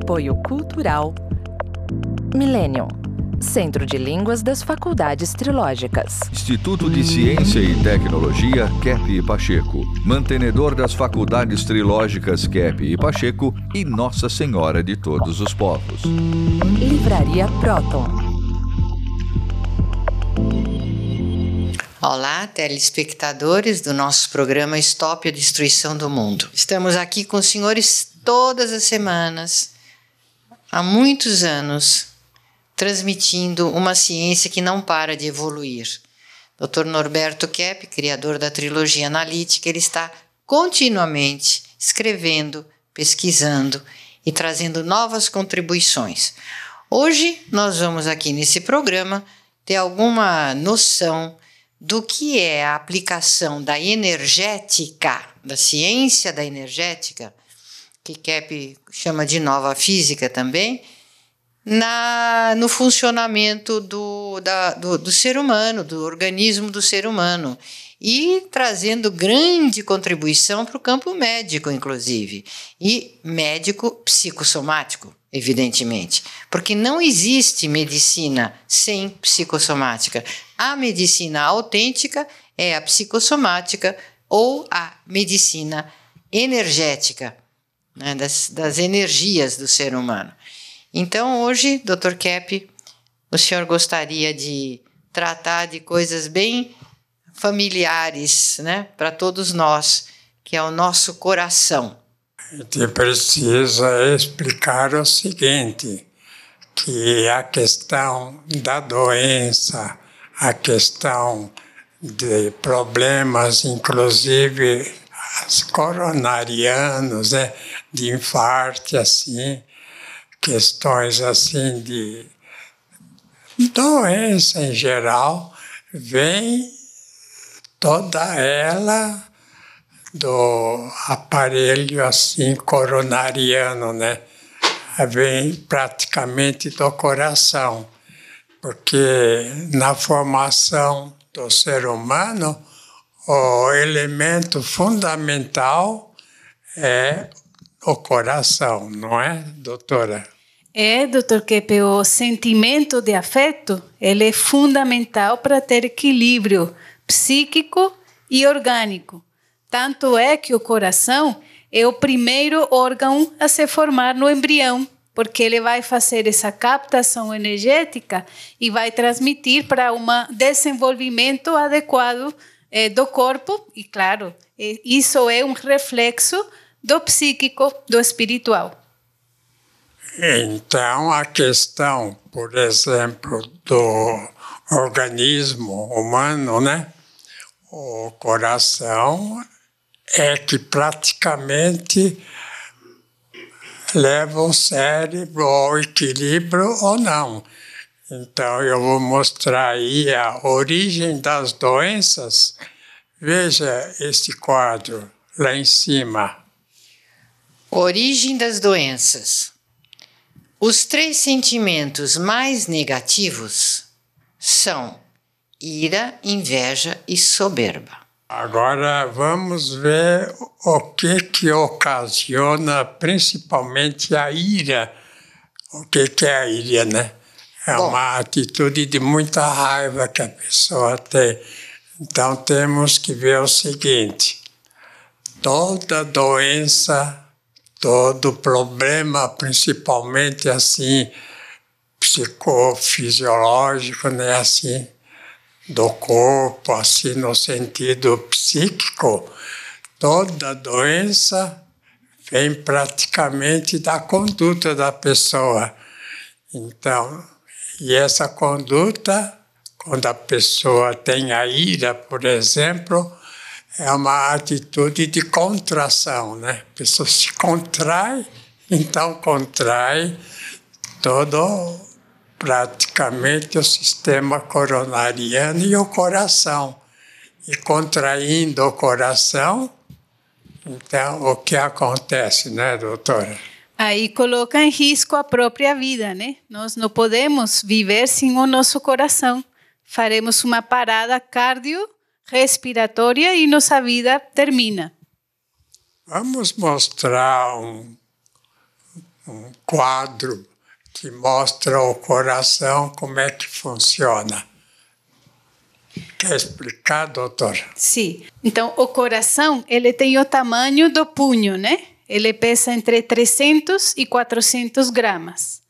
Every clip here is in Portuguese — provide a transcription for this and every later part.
Apoio Cultural Millennium, Centro de Línguas das Faculdades Trilógicas. Instituto de Ciência e Tecnologia Kepp e Pacheco, mantenedor das Faculdades Trilógicas Kepp e Pacheco e Nossa Senhora de Todos os Povos. Livraria Próton. Olá, telespectadores do nosso programa Stop a Destruição do Mundo. Estamos aqui com os senhores todas as semanas, há muitos anos, transmitindo uma ciência que não para de evoluir. Dr. Norberto Kepp, criador da trilogia analítica, ele está continuamente escrevendo, pesquisando e trazendo novas contribuições. Hoje nós vamos aqui nesse programa ter alguma noção do que é a aplicação da energética, da ciência da energética, que Kepp chama de nova física também, no funcionamento do ser humano, do organismo do ser humano, e trazendo grande contribuição para o campo médico, inclusive, e médico psicossomático, evidentemente, porque não existe medicina sem psicossomática. A medicina autêntica é a psicossomática ou a medicina energética, né, das energias do ser humano. Então, hoje, Dr. Kepp, o senhor gostaria de tratar de coisas bem familiares, né, para todos nós, que é o nosso coração. A gente precisa explicar o seguinte, que a questão da doença, a questão de problemas, inclusive as coronarianos, de infarto, assim, questões assim de doença em geral, vem toda ela do aparelho assim coronariano, né? Vem praticamente do coração, porque na formação do ser humano o elemento fundamental é o coração, não é, doutora? Dr. Kepp, o sentimento de afeto, ele é fundamental para ter equilíbrio psíquico e orgânico. Tanto é que o coração é o primeiro órgão a se formar no embrião, porque ele vai fazer essa captação energética e vai transmitir para um desenvolvimento adequado do corpo. E, claro, isso é um reflexo do psíquico, do espiritual. Então, a questão, por exemplo, do organismo humano, né? O coração é que praticamente leva o cérebro ao equilíbrio ou não. Então, eu vou mostrar aí a origem das doenças. Veja esse quadro lá em cima. Origem das doenças. Os 3 sentimentos mais negativos são ira, inveja e soberba. Agora vamos ver o que ocasiona principalmente a ira. O que é a ira, né? Uma atitude de muita raiva que a pessoa tem. Então temos que ver o seguinte: toda doença, todo problema, principalmente assim, psicofisiológico, né, assim, do corpo, assim, no sentido psíquico, toda doença vem praticamente da conduta da pessoa. Então, e essa conduta, quando a pessoa tem a ira, por exemplo, é uma atitude de contração, né? A pessoa se contrai, então contrai todo praticamente o sistema coronariano e o coração. E contraindo o coração, então o que acontece, né, doutora? Aí coloca em risco a própria vida, né? Nós não podemos viver sem o nosso coração. Faremos uma parada cardiorrespiratória e nossa vida termina. Vamos mostrar um quadro que mostra o coração, como é que funciona. Quer explicar, doutora? Sim. Então, o coração, ele tem o tamanho do punho, né? Ele pesa entre 300 e 400 gramas.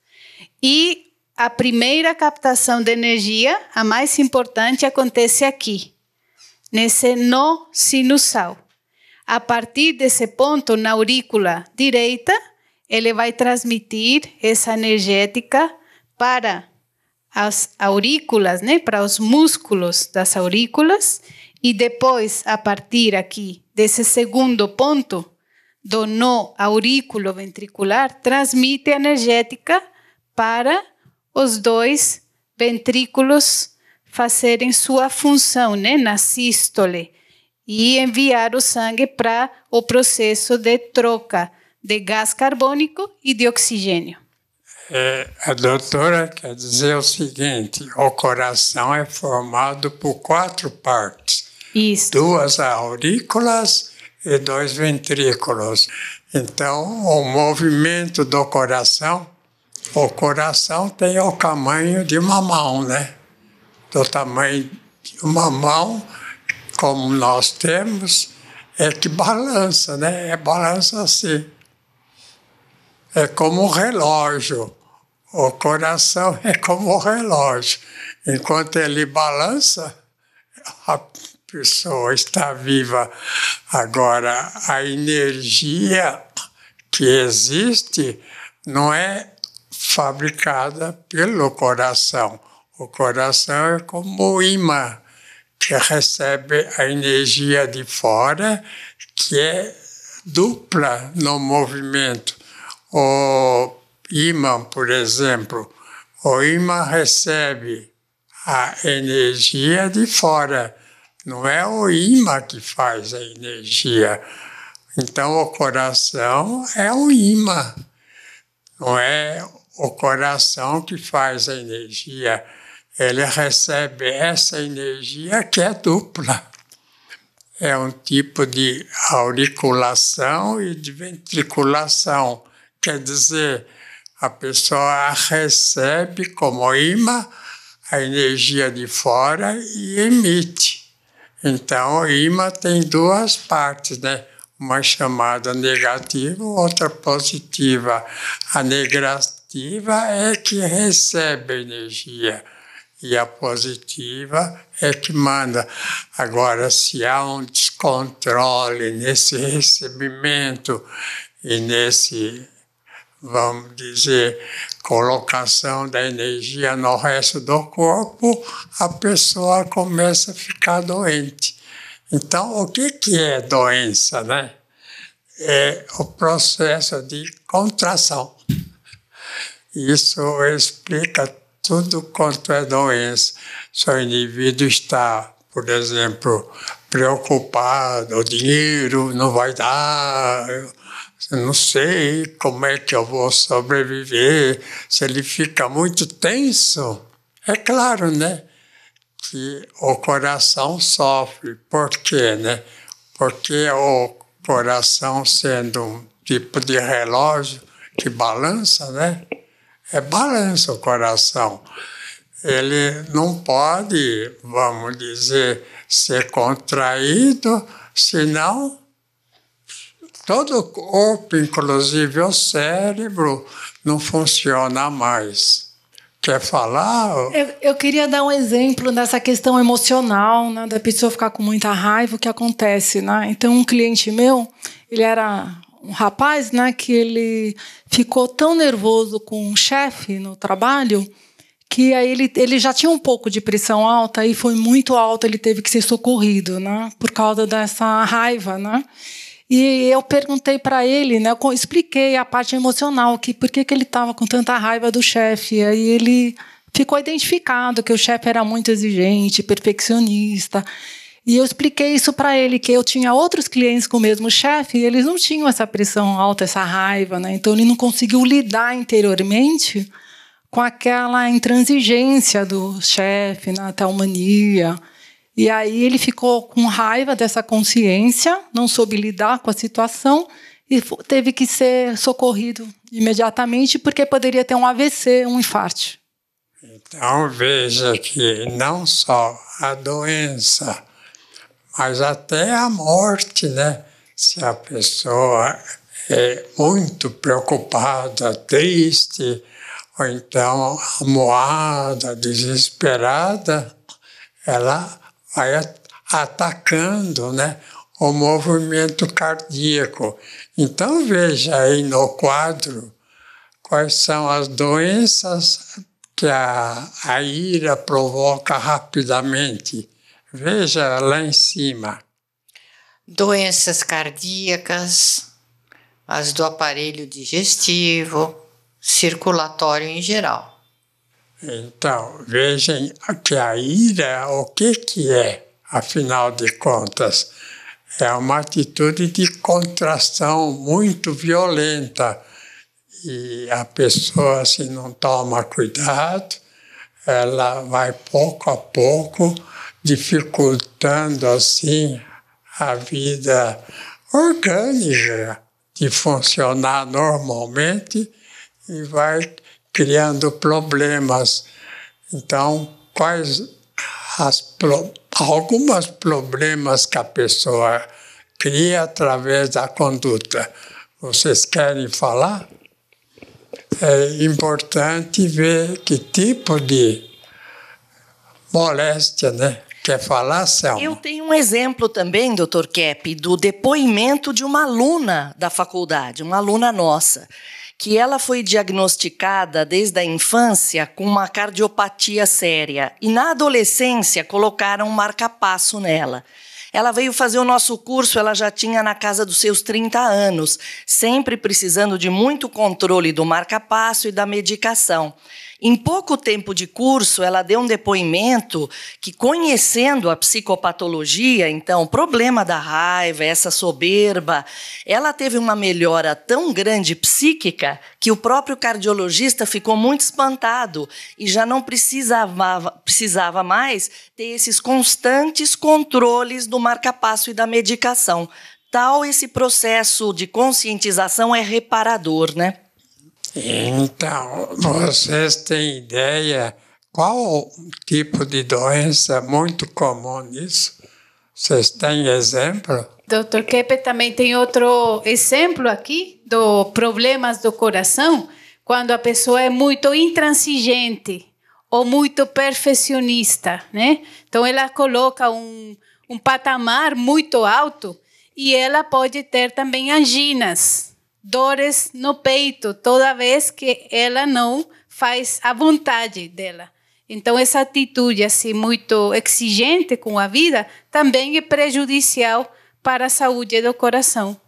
E a primeira captação de energia, a mais importante, acontece aqui, nesse nó sinusal. A partir desse ponto, na aurícula direita, ele vai transmitir essa energética para as aurículas, né, para os músculos das aurículas, e depois, a partir aqui desse segundo ponto, do nó aurículo-ventricular, transmite energética para os dois ventrículos fazerem sua função, né, na sístole, e enviar o sangue para o processo de troca de gás carbônico e de oxigênio. A doutora quer dizer o seguinte: o coração é formado por 4 partes. Isso. 2 aurículas e 2 ventrículos. Então, o movimento do coração, o coração tem o tamanho de uma mão, né? Do tamanho de uma mão, como nós temos, é que balança, né? Balança assim. É como um relógio. O coração é como um relógio. Enquanto ele balança, a pessoa está viva. Agora, a energia que existe não é fabricada pelo coração. O coração é como o imã, que recebe a energia de fora, que é dupla no movimento. O ímã, por exemplo, o ímã recebe a energia de fora, não é o ímã que faz a energia. Então, o coração é o ímã, não é o coração que faz a energia. Ele recebe essa energia que é dupla. É um tipo de auriculação e de ventriculação. Quer dizer, a pessoa recebe como imã a energia de fora e emite. Então, o imã tem 2 partes, né? Uma chamada negativa, outra positiva. A negativa é que recebe energia e a positiva é que manda. Agora, se há um descontrole nesse recebimento e nesse, vamos dizer, colocação da energia no resto do corpo, a pessoa começa a ficar doente. Então, o que é doença, né? É o processo de contração. Isso explica tudo quanto é doença. Se o indivíduo está, por exemplo, preocupado, o dinheiro não vai dar, eu não sei como é que eu vou sobreviver. Se ele fica muito tenso, é claro, né, que o coração sofre. Por quê, né? Porque o coração, sendo um tipo de relógio que balança, né? Balança o coração. Ele não pode, vamos dizer, ser contraído, senão todo o corpo, inclusive o cérebro, não funciona mais. Quer falar? Eu queria dar um exemplo dessa questão emocional, né, da pessoa ficar com muita raiva, o que acontece, né? Então, um cliente meu, ele era um rapaz, né, que ele ficou tão nervoso com um chefe no trabalho que aí ele já tinha um pouco de pressão alta e foi muito alta, ele teve que ser socorrido, né, por causa dessa raiva, né? E eu perguntei para ele, né, eu expliquei a parte emocional, que por que ele estava com tanta raiva do chefe. Aí ele ficou identificado que o chefe era muito exigente, perfeccionista. E eu expliquei isso para ele, que eu tinha outros clientes com o mesmo chefe e eles não tinham essa pressão alta, essa raiva, né? Então ele não conseguiu lidar interiormente com aquela intransigência do chefe, né, até a mania. E aí ele ficou com raiva dessa consciência, não soube lidar com a situação e teve que ser socorrido imediatamente porque poderia ter um AVC, um infarto. Então veja que não só a doença, mas até a morte, né? Se a pessoa é muito preocupada, triste, ou então amuada, desesperada, ela vai atacando, né, o movimento cardíaco. Então veja aí no quadro quais são as doenças que a ira provoca rapidamente. Veja lá em cima. Doenças cardíacas, as do aparelho digestivo, circulatório em geral. Então, vejam que a ira, o que é, afinal de contas? É uma atitude de contração muito violenta. E a pessoa, se não toma cuidado, ela vai pouco a pouco dificultando assim a vida orgânica de funcionar normalmente e vai criando problemas. Então, quais alguns problemas que a pessoa cria através da conduta? Vocês querem falar? É importante ver que tipo de moléstia, né? Quer falar, Selma? Eu tenho um exemplo também, Dr. Kepp, do depoimento de uma aluna da faculdade, uma aluna nossa, que ela foi diagnosticada desde a infância com uma cardiopatia séria e na adolescência colocaram um marca-passo nela. Ela veio fazer o nosso curso, ela já tinha na casa dos seus 30 anos, sempre precisando de muito controle do marca-passo e da medicação. Em pouco tempo de curso, ela deu um depoimento que, conhecendo a psicopatologia, então, o problema da raiva, essa soberba, ela teve uma melhora tão grande psíquica que o próprio cardiologista ficou muito espantado e já não precisava mais ter esses constantes controles do marca-passo e da medicação. Tal esse processo de conscientização é reparador, né? Então, vocês têm ideia qual o tipo de doença muito comum nisso? Vocês têm exemplo? Dr. Kepp também tem outro exemplo aqui do problemas do coração, quando a pessoa é muito intransigente ou muito perfeccionista, né? Então, ela coloca um patamar muito alto e ela pode ter também anginas, dores no peito, toda vez que ela não faz a vontade dela. Então, essa atitude assim, muito exigente com a vida também é prejudicial para a saúde do coração.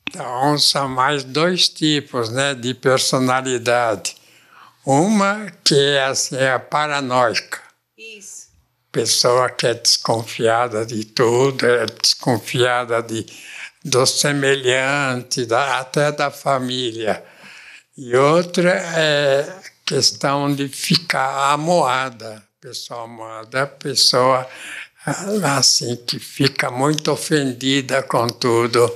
Então, são mais dois tipos, né, de personalidade. Uma que é assim, a paranoica. Isso. Pessoa que é desconfiada de tudo, é desconfiada do semelhante, até da família. E outra é questão de ficar amuada. Pessoa amuada, pessoa assim, que fica muito ofendida com tudo.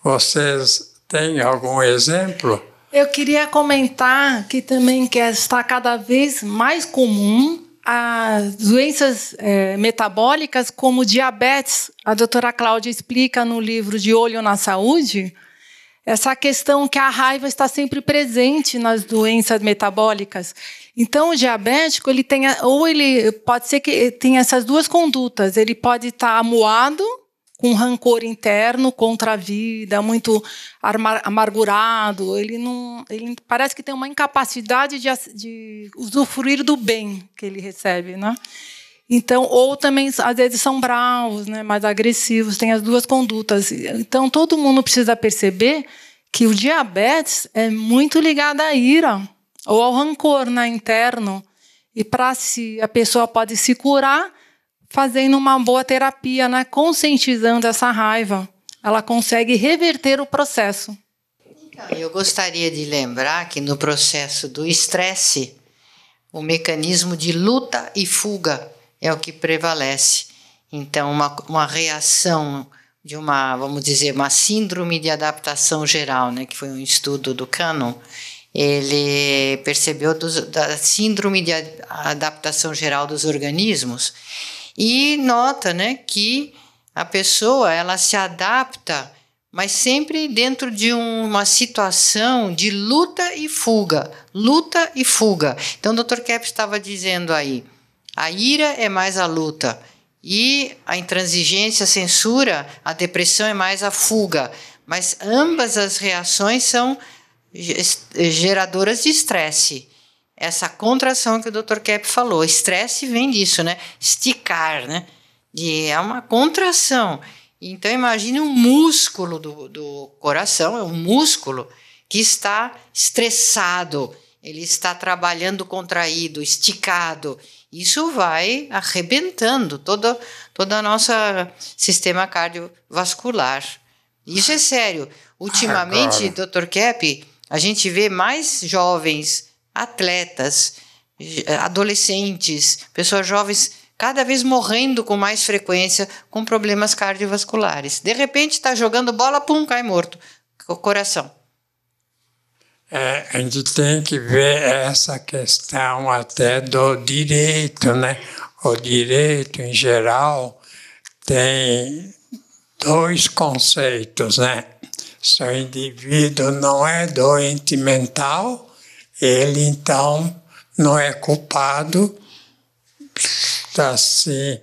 Vocês têm algum exemplo? Eu queria comentar que também que está cada vez mais comum as doenças metabólicas, como diabetes. A doutora Cláudia explica no livro De Olho na Saúde essa questão que a raiva está sempre presente nas doenças metabólicas. Então, o diabético, ele pode ser que tenha essas duas condutas. Ele pode estar amuado, com rancor interno contra a vida, muito amargurado. Ele parece que tem uma incapacidade de usufruir do bem que ele recebe, né? Então, ou também, às vezes, são bravos, né, mais agressivos, tem as duas condutas. Então, todo mundo precisa perceber que o diabetes é muito ligado à ira ou ao rancor, né, interno. E a pessoa pode se curar fazendo uma boa terapia, né, conscientizando essa raiva. Ela consegue reverter o processo. Então, eu gostaria de lembrar que no processo do estresse, o mecanismo de luta e fuga é o que prevalece. Então, uma reação vamos dizer, uma síndrome de adaptação geral, né, que foi um estudo do Cannon. Ele percebeu da síndrome de adaptação geral dos organismos e nota, né, que a pessoa ela se adapta, mas sempre dentro de uma situação de luta e fuga. Luta e fuga. Então, o Dr. Kepp estava dizendo aí, a ira é mais a luta e a intransigência, a censura, a depressão é mais a fuga. Mas ambas as reações são geradoras de estresse. Essa contração que o Dr. Kepp falou, estresse vem disso, né? Esticar, né? É uma contração. Então, imagine um músculo do coração, é um músculo que está estressado, ele está trabalhando contraído, esticado. Isso vai arrebentando todo o nosso sistema cardiovascular. Isso é sério. Ultimamente, Dr. Kepp, a gente vê mais jovens, atletas, adolescentes, pessoas jovens, cada vez morrendo com mais frequência com problemas cardiovasculares. De repente, está jogando bola, pum, cai morto. O coração. A gente tem que ver essa questão até do direito, né? O direito, em geral, tem dois conceitos, né? Se o indivíduo não é doente mental, ele, então, não é culpado. Assim,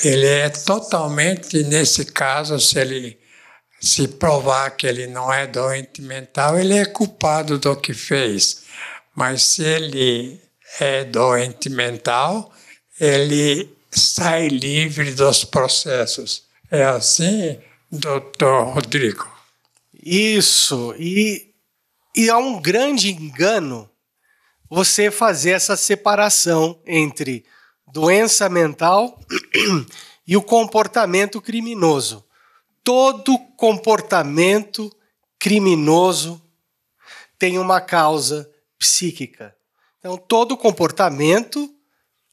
ele é totalmente, nesse caso, se provar que ele não é doente mental, ele é culpado do que fez. Mas se ele é doente mental, ele sai livre dos processos. É assim, doutor Rodrigo? Isso. E há um grande engano você fazer essa separação entre doença mental e o comportamento criminoso. Todo comportamento criminoso tem uma causa psíquica. Então, todo comportamento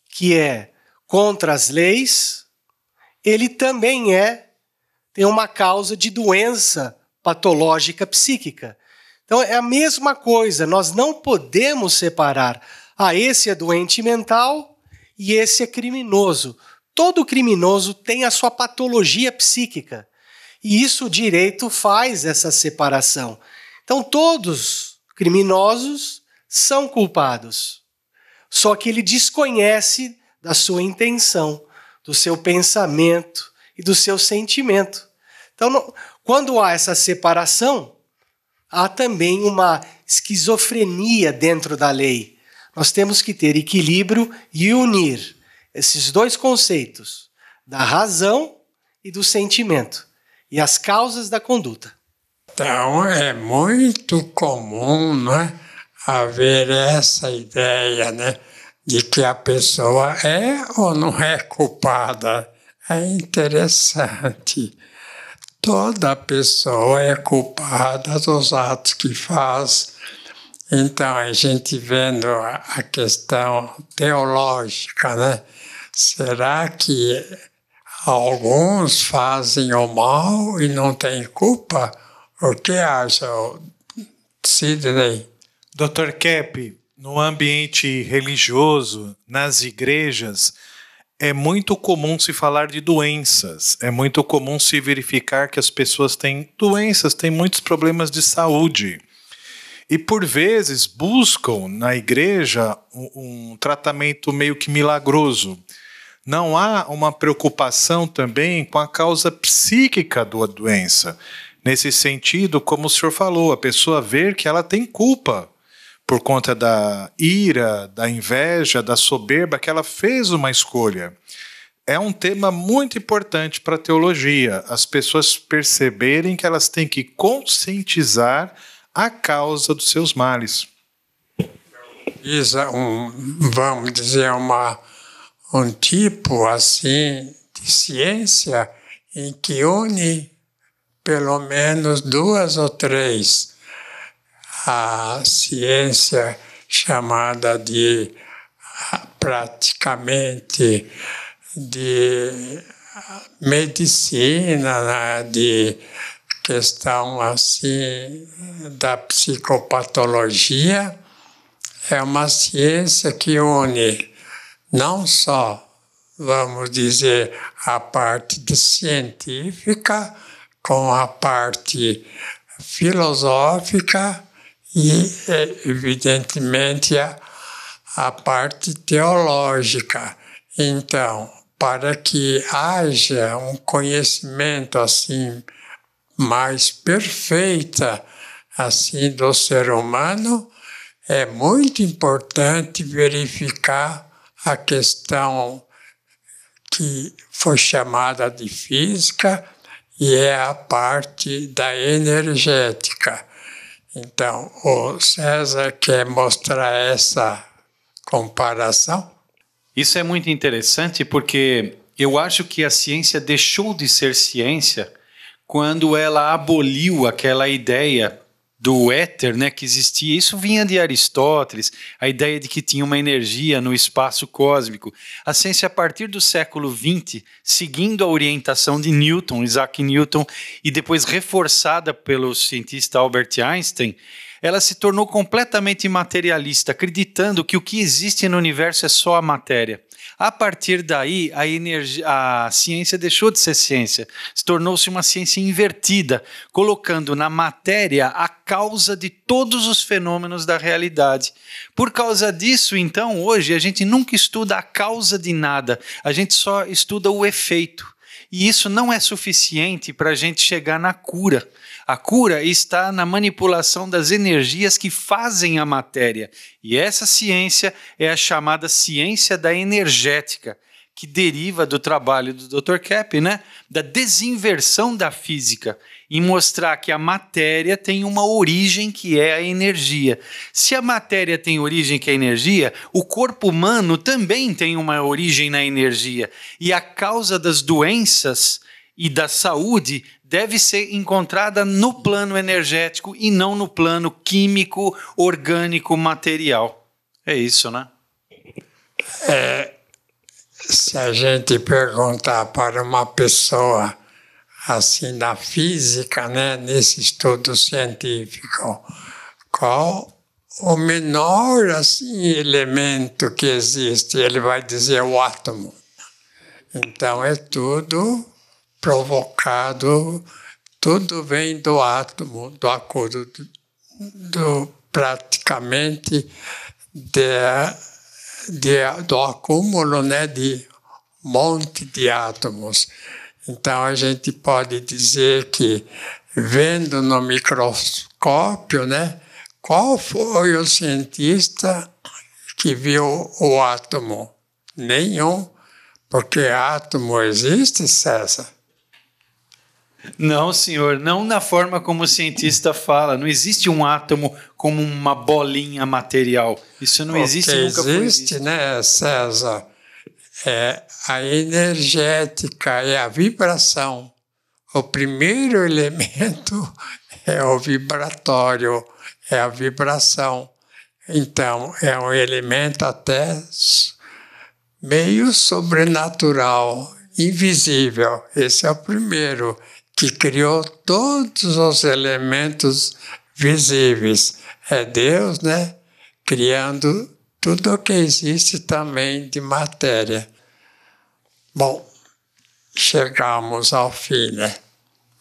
que é contra as leis, ele também tem uma causa de doença patológica psíquica. Então, é a mesma coisa, nós não podemos separar. Esse é doente mental e esse é criminoso. Todo criminoso tem a sua patologia psíquica. E isso o direito faz essa separação. Então, todos criminosos são culpados. Só que ele desconhece da sua intenção, do seu pensamento e do seu sentimento. Então, quando há essa separação, há também uma esquizofrenia dentro da lei. Nós temos que ter equilíbrio e unir esses dois conceitos, da razão e do sentimento, e as causas da conduta. Então, é muito comum, né, haver essa ideia, né, de que a pessoa é ou não é culpada. É interessante. Toda pessoa é culpada dos atos que faz. Então, a gente vendo a questão teológica, né? Será que alguns fazem o mal e não têm culpa? O que acha, Sidney? Dr. Kepp, no ambiente religioso, nas igrejas, é muito comum se falar de doenças, é muito comum se verificar que as pessoas têm doenças, têm muitos problemas de saúde. E, por vezes, buscam na igreja um tratamento meio que milagroso. Não há uma preocupação também com a causa psíquica da doença. Nesse sentido, como o senhor falou, a pessoa ver que ela tem culpa por conta da ira, da inveja, da soberba, que ela fez uma escolha. É um tema muito importante para a teologia, as pessoas perceberem que elas têm que conscientizar a causa dos seus males. Isso é vamos dizer, um tipo assim de ciência em que une pelo menos duas ou três. A ciência chamada de praticamente de medicina, né, de questão assim da psicopatologia, é uma ciência que une não só, vamos dizer, a parte científica com a parte filosófica e, evidentemente, a parte teológica. Então, para que haja um conhecimento assim mais perfeita assim do ser humano, é muito importante verificar a questão que foi chamada de física e é a parte da energética. Então, o César quer mostrar essa comparação? Isso é muito interessante porque eu acho que a ciência deixou de ser ciência quando ela aboliu aquela ideia do éter, né, que existia. Isso vinha de Aristóteles, a ideia de que tinha uma energia no espaço cósmico. A ciência, a partir do século XX, seguindo a orientação de Newton, Isaac Newton, e depois reforçada pelo cientista Albert Einstein, ela se tornou completamente materialista, acreditando que o que existe no universo é só a matéria. A partir daí, a ciência deixou de ser ciência, se tornou-se uma ciência invertida, colocando na matéria a causa de todos os fenômenos da realidade. Por causa disso, então, hoje, a gente nunca estuda a causa de nada, a gente só estuda o efeito. E isso não é suficiente para a gente chegar na cura. A cura está na manipulação das energias que fazem a matéria. E essa ciência é a chamada ciência da energética, que deriva do trabalho do Dr. Kepp, né? Da desinversão da física, e mostrar que a matéria tem uma origem que é a energia. Se a matéria tem origem que é a energia, o corpo humano também tem uma origem na energia. E a causa das doenças e da saúde deve ser encontrada no plano energético e não no plano químico, orgânico, material. É isso, né? Se a gente perguntar para uma pessoa assim da física, né, nesse estudo científico, qual o menor assim elemento que existe, ele vai dizer o átomo. Então é tudo provocado, tudo vem do átomo, do acordo praticamente do acúmulo, né, de um monte de átomos. Então a gente pode dizer que, vendo no microscópio, né, qual foi o cientista que viu o átomo? Nenhum, porque átomo existe, César? Não, senhor, não na forma como o cientista fala. Não existe um átomo como uma bolinha material. Isso não existe, nunca foi visto. Existe, né, César? É a energética, é a vibração. O primeiro elemento é o vibratório, é a vibração. Então, é um elemento até meio sobrenatural, invisível. Esse é o primeiro, que criou todos os elementos visíveis. É Deus, né? Criando tudo o que existe também de matéria. Bom, chegamos ao fim, né?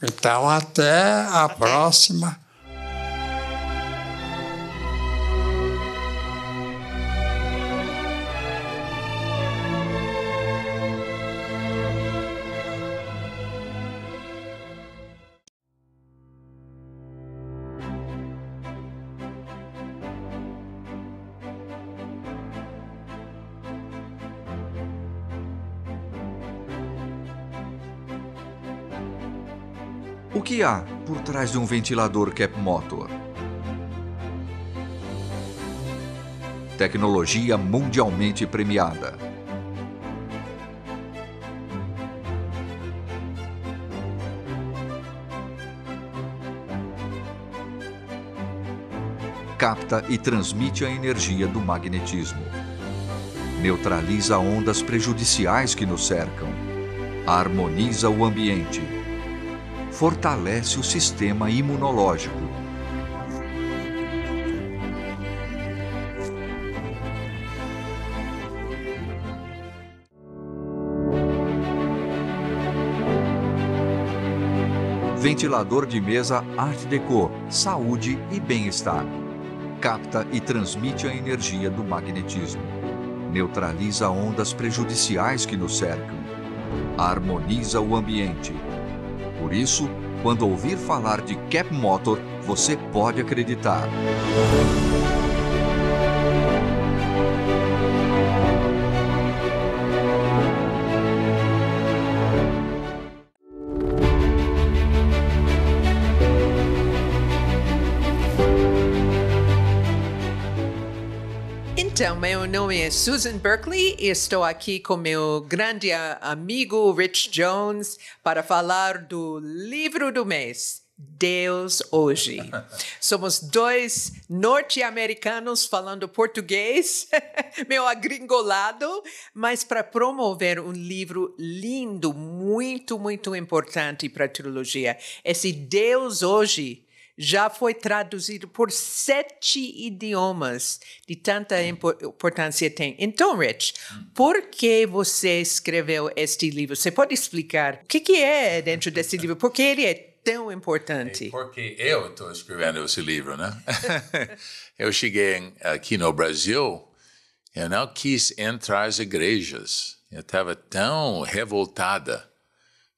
Então, até a próxima. O que há por trás de um ventilador Kepp Motor? Tecnologia mundialmente premiada. Capta e transmite a energia do magnetismo. Neutraliza ondas prejudiciais que nos cercam. harmoniza o ambiente, fortalece o sistema imunológico, ventilador de mesa Art Deco, saúde e bem-estar. Capta e transmite a energia do magnetismo. Neutraliza ondas prejudiciais que nos cercam. Harmoniza o ambiente. Por isso, quando ouvir falar de Cap Motor, você pode acreditar. Então, meu nome é Susan Berkeley e estou aqui com meu grande amigo Rich Jones para falar do livro do mês, Deus Hoje. Somos dois norte-americanos falando português, meio agringolado, mas para promover um livro lindo, muito, muito importante para a teologia. Esse Deus Hoje já foi traduzido por 7 idiomas, de tanta importância tem. Então, Rich, por que você escreveu este livro? Você pode explicar o que é dentro desse livro? Por que ele é tão importante? Porque eu estou escrevendo esse livro, né? Eu cheguei aqui no Brasil, eu não quis entrar às igrejas. Eu estava tão revoltada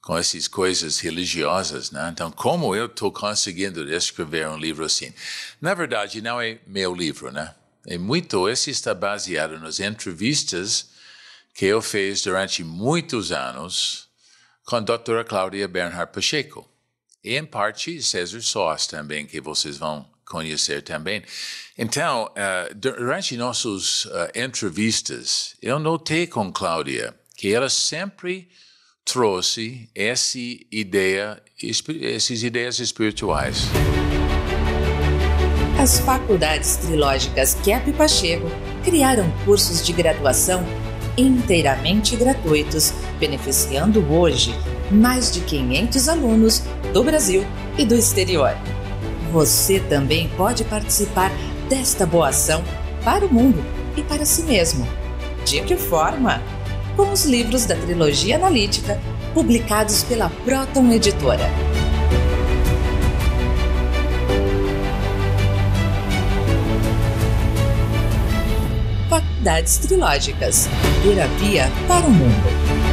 com essas coisas religiosas, né? Então, como eu estou conseguindo escrever um livro assim? Na verdade, não é meu livro, né? Esse está baseado nas entrevistas que eu fiz durante muitos anos com a doutora Cláudia Bernhard Pacheco. E, em parte, César Sós também, que vocês vão conhecer também. Então, durante nossas entrevistas, eu notei com Cláudia que ela sempre trouxe essas ideias espirituais. As faculdades trilógicas Cap e Pacheco criaram cursos de graduação inteiramente gratuitos, beneficiando hoje mais de 500 alunos do Brasil e do exterior. Você também pode participar desta boa ação para o mundo e para si mesmo. De que forma? Com os livros da trilogia analítica, publicados pela Proton Editora. Faculdades Trilógicas, terapia para o mundo.